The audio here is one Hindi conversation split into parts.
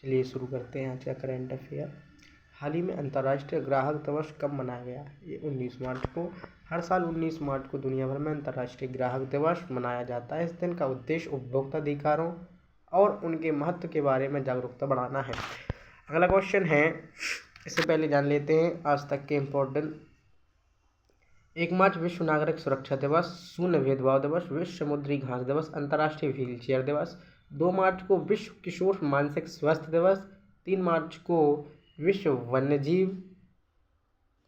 चलिए शुरू करते हैं आज का करंट अफेयर। हाल ही में अंतर्राष्ट्रीय ग्राहक दिवस कब मनाया गया? ये 19 मार्च को। हर साल 19 मार्च को दुनिया भर में अंतर्राष्ट्रीय ग्राहक दिवस मनाया जाता है। इस दिन का उद्देश्य उपभोक्ता अधिकारों और उनके महत्व के बारे में जागरूकता बढ़ाना है। अगला क्वेश्चन है, इससे पहले जान लेते हैं आज तक के इम्पोर्टेंट। 1 मार्च विश्व नागरिक सुरक्षा दिवस, शून्य भेदभाव दिवस, विश्व समुद्री घास दिवस, अंतर्राष्ट्रीय व्हील चेयर दिवस। 2 मार्च को विश्व किशोर मानसिक स्वास्थ्य दिवस। 3 मार्च को विश्व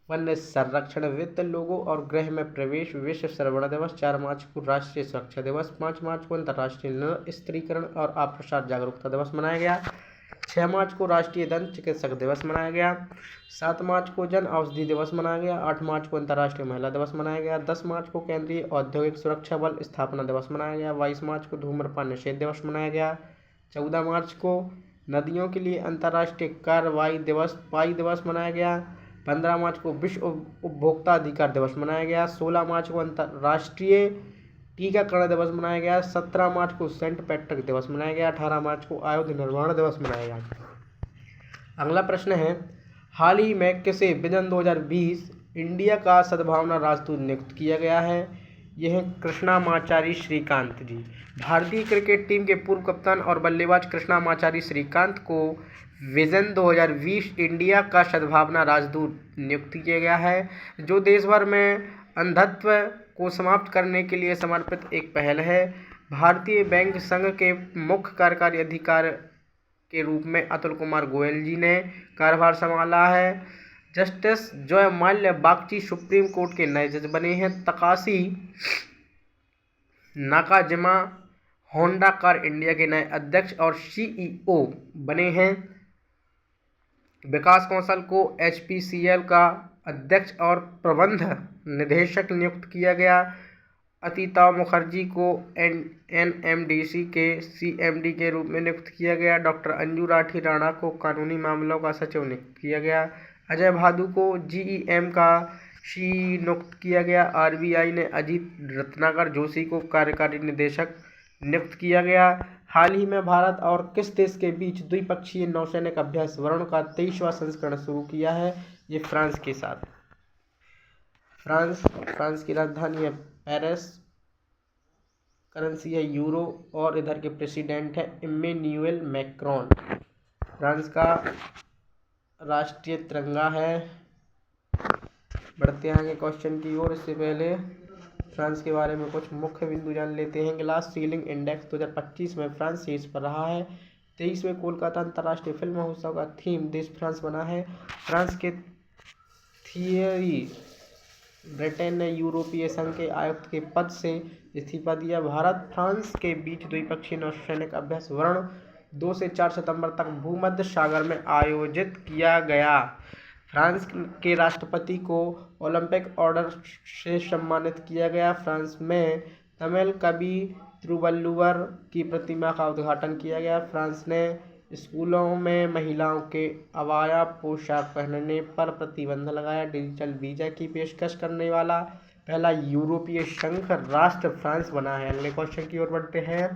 वन्य संरक्षण, वित्त, लोगों और गृह में प्रवेश, विश्व श्रवण दिवस। 4 मार्च को राष्ट्रीय सुरक्षा दिवस। 5 मार्च को अंतर्राष्ट्रीय नर स्त्रीकरण और अप्रसार जागरूकता दिवस मनाया गया। 6 मार्च को राष्ट्रीय दंत चिकित्सक दिवस मनाया गया। 7 मार्च को जन औषधि दिवस मनाया गया। 8 मार्च को अंतर्राष्ट्रीय महिला दिवस मनाया गया। 10 मार्च को केंद्रीय औद्योगिक सुरक्षा बल स्थापना दिवस मनाया गया। 22 मार्च को धूम्रपान निषेध दिवस मनाया गया। 14 मार्च को नदियों के लिए अंतर्राष्ट्रीय कार्रवाई दिवस पाई दिवस मनाया गया। 15 मार्च को विश्व उपभोक्ता अधिकार दिवस मनाया गया। 16 मार्च को अंतर्राष्ट्रीय टीकाकरण दिवस मनाया गया। 17 मार्च को सेंट पैट्रिक दिवस मनाया गया। 18 मार्च को अयोध्या निर्माण दिवस मनाया गया। अगला प्रश्न है, हाल ही में किसे विजन 2020 इंडिया का सद्भावना राजदूत नियुक्त किया गया है? यह कृष्णामाचारी श्रीकांत जी। भारतीय क्रिकेट टीम के पूर्व कप्तान और बल्लेबाज कृष्णामाचारी श्रीकांत को विजन 2020 इंडिया का सद्भावना राजदूत नियुक्त किया गया है, जो देश भर में अंधत्व को समाप्त करने के लिए समर्पित एक पहल है। भारतीय बैंक संघ के मुख्य कार्यकारी अधिकारी के रूप में अतुल कुमार गोयल जी ने कार्यभार संभाला है। Justice Joy Mallya Bagchi supreme court के नए जज बने हैं। Takeshi Nakajima Honda car India के नए अध्यक्ष और सीईओ बने हैं। विकास कौशल को एचपीसीएल का अध्यक्ष और प्रबंध निदेशक नियुक्त किया गया। अतिता मुखर्जी को एनएमडीसी के सीएमडी के रूप में नियुक्त किया गया। डॉक्टर अंजू राठी राणा को कानूनी मामलों का सचिव नियुक्त किया गया। अजय भादु को जीईएम का सीई नियुक्त किया गया। आरबीआई ने अजीत रत्नाकर जोशी को कार्यकारी निदेशक नियुक्त किया गया। हाल ही में भारत और किस देश के बीच द्विपक्षीय नौसैनिक अभ्यास वरुण का 23वां संस्करण शुरू किया है? ये फ्रांस के साथ। फ्रांस की राजधानी है पेरिस, करेंसी है यूरो और इधर के प्रेसिडेंट है इम्मेनुएल मैक्रोन। फ्रांस का राष्ट्रीय तिरंगा है। बढ़ते हैं आगे क्वेश्चन की ओर। इससे पहले फ्रांस के बारे में कुछ मुख्य बिंदु जान लेते हैं। ग्लास सीलिंग इंडेक्स 2025 में फ्रांस शीर्ष पर रहा है। 23वें कोलकाता अंतर्राष्ट्रीय फिल्म महोत्सव का थीम देश फ्रांस बना है। फ्रांस के थियरी ब्रिटेन ने यूरोपीय संघ के आयुक्त के पद से इस्तीफा दिया। भारत फ्रांस के बीच द्विपक्षीय नौसैनिक अभ्यास वरुण 2 से 4 सितंबर तक भूमध्य सागर में आयोजित किया गया। फ्रांस के राष्ट्रपति को ओलंपिक ऑर्डर से सम्मानित किया गया। फ्रांस में तमिल कवि तिरुवल्लुवर की प्रतिमा का उद्घाटन किया गया। फ्रांस ने स्कूलों में महिलाओं के अबाया पोशाक पहनने पर प्रतिबंध लगाया। डिजिटल वीजा की पेशकश करने वाला पहला यूरोपीय संघ राष्ट्र फ्रांस बना है। अगले क्वेश्चन की ओर बढ़ते हैं।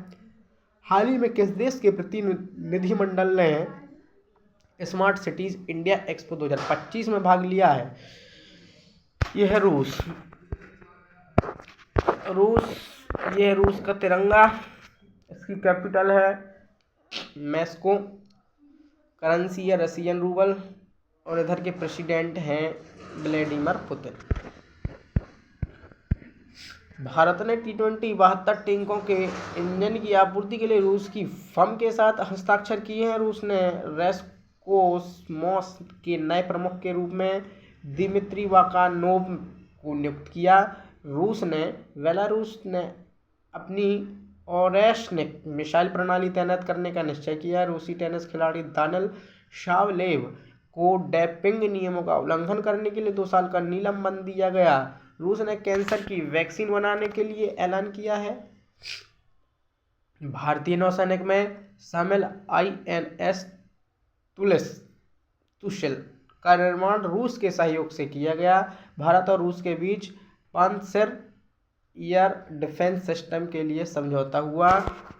हाल ही में किस देश के प्रतिनिधिमंडल ने स्मार्ट सिटीज इंडिया एक्सपो 2025 में भाग लिया है? यह है रूस। यह है रूस का तिरंगा। इसकी कैपिटल है मॉस्को। करेंसी है रशियन रूबल और इधर के प्रेसिडेंट हैं व्लादिमीर पुतिन। भारत ने T-20 72 टैंकों के इंजन की आपूर्ति के लिए रूस की फर्म के साथ हस्ताक्षर किए हैं। रूस ने रोसकोसमोस के नए प्रमुख के रूप में दिमित्री वाकानोव को नियुक्त किया। रूस ने बेलारूस ने अपनी ओरेशनिक मिसाइल प्रणाली तैनात करने का निश्चय किया। रूसी टेनिस खिलाड़ी दानिल शावलेव को डोपिंग नियमों का उल्लंघन करने के लिए 2 साल का निलंबन दिया गया। रूस ने कैंसर की वैक्सीन बनाने के लिए ऐलान किया है। भारतीय नौसैनिक में शामिल INS तुशिल का निर्माण रूस के सहयोग से किया गया। भारत और रूस के बीच पांसेर एयर डिफेंस सिस्टम के लिए समझौता हुआ।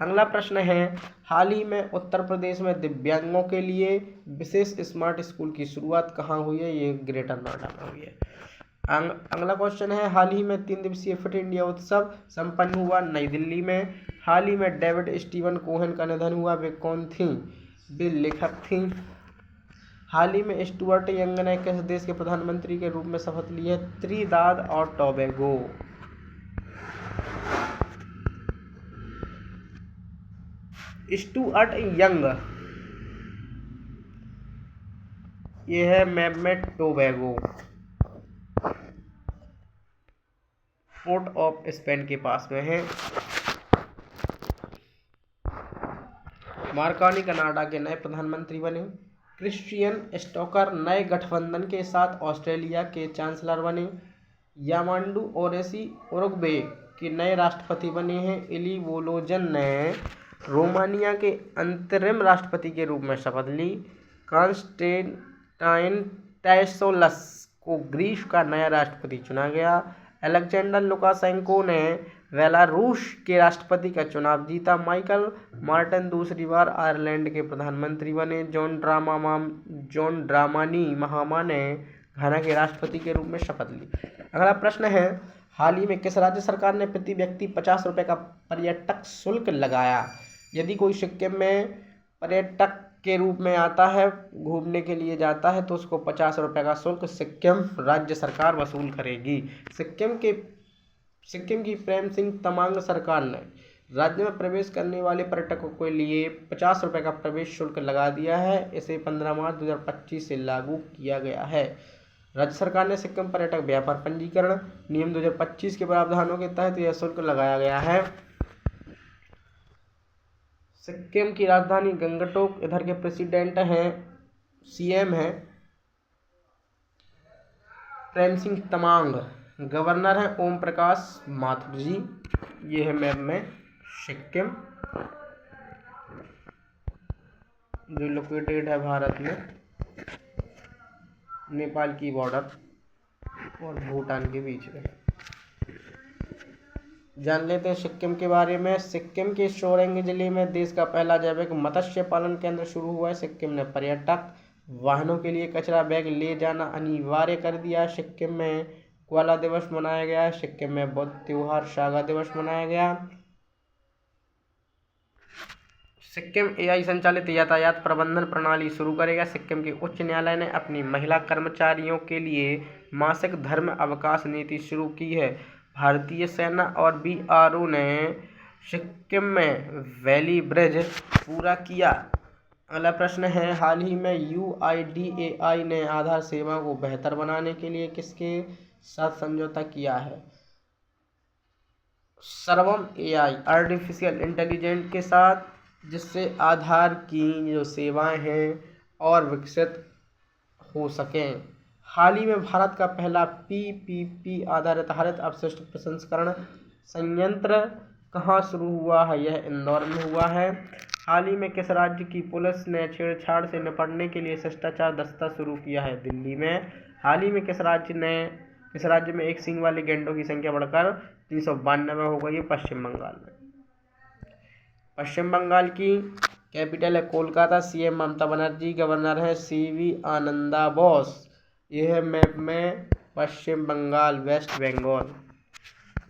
अगला प्रश्न है, हाल ही में उत्तर प्रदेश में दिव्यांगों के लिए विशेष स्मार्ट स्कूल की शुरुआत कहाँ हुई है? ये ग्रेटर नोएडा में हुई है। अगला क्वेश्चन है, हाल ही में 3 दिवसीय फिट इंडिया उत्सव संपन्न हुआ नई दिल्ली में। हाल ही में डेविड स्टीवन कोहेन का निधन हुआ, वे कौन थी? वे लेखक थी। हाल ही में स्टुअर्ट यंग ने किस देश के प्रधानमंत्री के रूप में शपथ ली है? त्रिनिदाद और टोबैगो। स्टुअर्ट यंग, ये है मैप में टोबैगो, पोर्ट ऑफ स्पेन के पास में है। मार्कोनी कनाडा के नए प्रधानमंत्री बने। क्रिस्टियन स्टोकर नए गठबंधन के साथ ऑस्ट्रेलिया के चांसलर बने। यामांडू ओरेसी उरुग्वे के नए राष्ट्रपति बने हैं। इली वोलोजन ने रोमानिया के अंतरिम राष्ट्रपति के रूप में शपथ ली। कॉन्स्टेंटाइन टैसोलस को ग्रीस का नया राष्ट्रपति चुना गया। अलेक्जेंडर लुकाशेंको ने बेलारूस के राष्ट्रपति का चुनाव जीता। माइकल मार्टिन दूसरी बार आयरलैंड के प्रधानमंत्री बने। जॉन ड्रामानी महामा ने घाना के राष्ट्रपति के रूप में शपथ ली। अगला प्रश्न है, हाल ही में किस राज्य सरकार ने प्रति व्यक्ति 50 रुपये का पर्यटक शुल्क लगाया? यदि कोई सिक्किम में पर्यटक के रूप में आता है, घूमने के लिए जाता है, तो उसको 50 रुपये का शुल्क सिक्किम राज्य सरकार वसूल करेगी। सिक्किम की प्रेम सिंह तमांग सरकार ने राज्य में प्रवेश करने वाले पर्यटकों के लिए 50 रुपये का प्रवेश शुल्क लगा दिया है। इसे 15 मार्च 2025 से लागू किया गया है। राज्य सरकार ने सिक्किम पर्यटक व्यापार पंजीकरण नियम 2025 के प्रावधानों के तहत यह शुल्क लगाया गया है। सिक्किम की राजधानी गंगटोक, इधर के प्रेसिडेंट हैं, सीएम हैं प्रेम सिंह तमांग, गवर्नर हैं ओम प्रकाश माथुर जी। ये है मैप में सिक्किम, जो लोकेटेड है भारत में नेपाल की बॉर्डर और भूटान के बीच में। जान लेते हैं सिक्किम के बारे में। सिक्किम के सोरेंग जिले में देश का पहला जैविक मत्स्य पालन केंद्र शुरू हुआ है। सिक्किम ने पर्यटक वाहनों के लिए कचरा बैग ले जाना अनिवार्य कर दिया। सिक्किम में कोला दिवस मनाया गया है। सिक्किम में बुद्ध त्योहार सागा दिवस मनाया गया। सिक्किम एआई संचालित यातायात प्रबंधन प्रणाली शुरू करेगा। सिक्किम के उच्च न्यायालय ने अपनी महिला कर्मचारियों के लिए मासिक धर्म अवकाश नीति शुरू की है। भारतीय सेना और बीआरओ ने सिक्किम में वैली ब्रिज पूरा किया। अगला प्रश्न है, हाल ही में यूआईडीएआई ने आधार सेवा को बेहतर बनाने के लिए किसके साथ समझौता किया है? सर्वम एआई आर्टिफिशियल इंटेलिजेंस के साथ, जिससे आधार की जो सेवाएं हैं और विकसित हो सकें। हाल ही में भारत का पहला पीपीपी आधारित हरित अपशिष्ट प्रसंस्करण संयंत्र कहाँ शुरू हुआ है? यह इंदौर में हुआ है। हाल ही में किस राज्य की पुलिस ने छेड़छाड़ से निपटने के लिए शिष्टाचार दस्ता शुरू किया है? दिल्ली में। हाल ही में किस राज्य में एक सींग वाले गैंडों की संख्या बढ़कर 392 हो गई है? पश्चिम बंगाल में। पश्चिम बंगाल की कैपिटल है कोलकाता। सीएम ममता बनर्जी, गवर्नर है सीवी आनंदा बोस। यह है मैप में पश्चिम बंगाल, वेस्ट बंगाल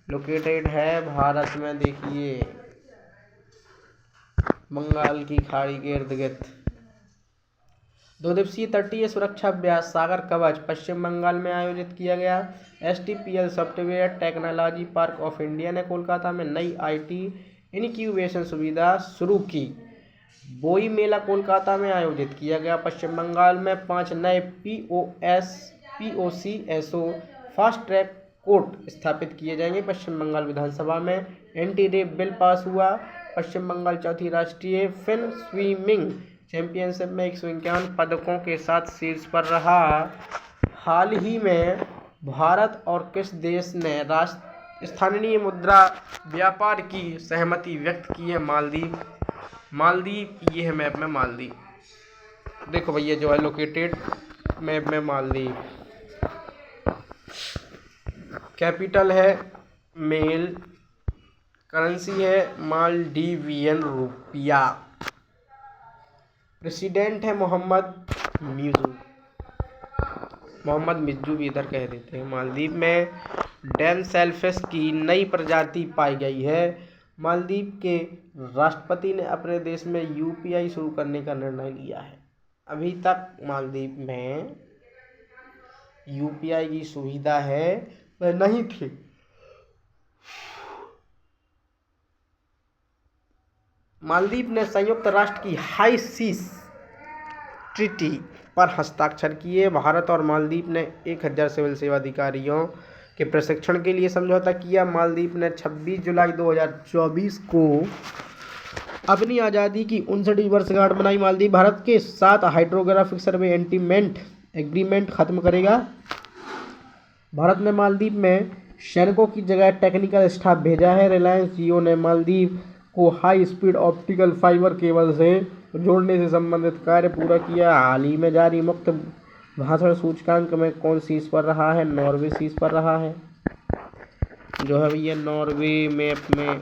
लोकेटेड है भारत में। देखिए बंगाल की खाड़ी के इर्द गिर्द। 2 दिवसीय तटीय सुरक्षा अभ्यास सागर कवच पश्चिम बंगाल में आयोजित किया गया। STPL software technology park of India ने कोलकाता में नई आईटी इनक्यूबेशन सुविधा शुरू की। बोई मेला कोलकाता में आयोजित किया गया। पश्चिम बंगाल में 5 नए पीओसीएसओ फास्ट ट्रैक कोर्ट स्थापित किए जाएंगे। पश्चिम बंगाल विधानसभा में एंटी रेप बिल पास हुआ। पश्चिम बंगाल चौथी राष्ट्रीय फिन स्विमिंग चैंपियनशिप में 151 पदकों के साथ शीर्ष पर रहा। हाल ही में भारत और किस देश ने स्थानीय मुद्रा व्यापार की सहमति व्यक्त की है? मालदीव। ये है मैप में मालदीव। देखो भैया जो है लोकेटेड मैप में मालदीव। कैपिटल है मेल करेंसी है मालदीवियन रुपया। प्रेसिडेंट है मोहम्मद मिज्जू भी इधर कह देते हैं। मालदीव में डैम सेलफिश की नई प्रजाति पाई गई है। मालदीव के राष्ट्रपति ने अपने देश में यूपीआई शुरू करने का निर्णय लिया है। अभी तक मालदीव में यूपीआई की सुविधा है वह नहीं थी। मालदीव ने संयुक्त राष्ट्र की हाई सीज ट्रीटी पर हस्ताक्षर किए। भारत और मालदीव ने 1000 सिविल सेवा अधिकारियों के प्रशिक्षण के लिए समझौता किया। मालदीव ने 26 जुलाई 2024 को अपनी आज़ादी की 59वीं वर्षगांठ मनाई। मालदीव भारत के साथ हाइड्रोग्राफिक सर्वे एंटीमेंट एग्रीमेंट खत्म करेगा। भारत ने मालदीव में सैनिकों की जगह टेक्निकल स्टाफ भेजा है। रिलायंस जियो ने मालदीव को high speed optical fibre cable से जोड़ने से संबंधित कार्य पूरा किया। हाल ही में जारी मुक्त भाषण सूचकांक में कौन शीर्ष पर रहा है? नॉर्वे शीर्ष पर रहा है। जो है ये नॉर्वे मैप में